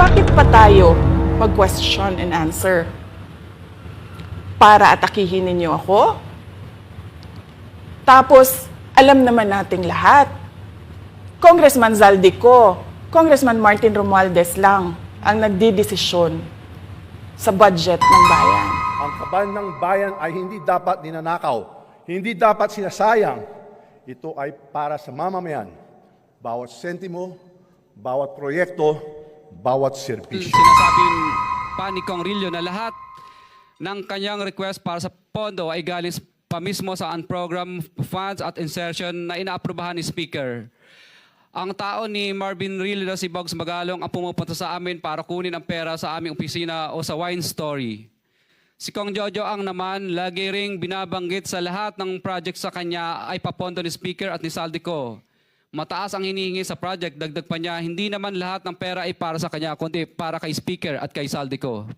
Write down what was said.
bakit pa tayo mag-question and answer? Para atakihin ninyo ako? Tapos, alam naman nating lahat. Congressman Zaldico, Congressman Martin Romualdez lang ang nagdidesisyon sa budget ng bayan. Ang kaban ng bayan ay hindi dapat ninanakaw, hindi dapat sinasayang. Ito ay para sa mamamayan. Bawat sentimo, bawat proyekto, bawat serbisyo. Sinasabing pa ni Kong Rillo na lahat ng kanyang request para sa pondo ay galing pa mismo sa unprogram funds at insertion na inaaprubahan ni Speaker. Ang tao ni Marvin Rillo na si Bogs Magalong ang pumupunta sa amin para kunin ang pera sa aming opisina o sa wine story. Si Kong Jojo ang naman lagi ring binabanggit sa lahat ng project sa kanya ay papondo ni Speaker at ni Zaldico. Mataas ang hinihingi sa project, dagdag pa niya, hindi naman lahat ng pera ay para sa kanya, kundi para kay Speaker at kay Zaldico.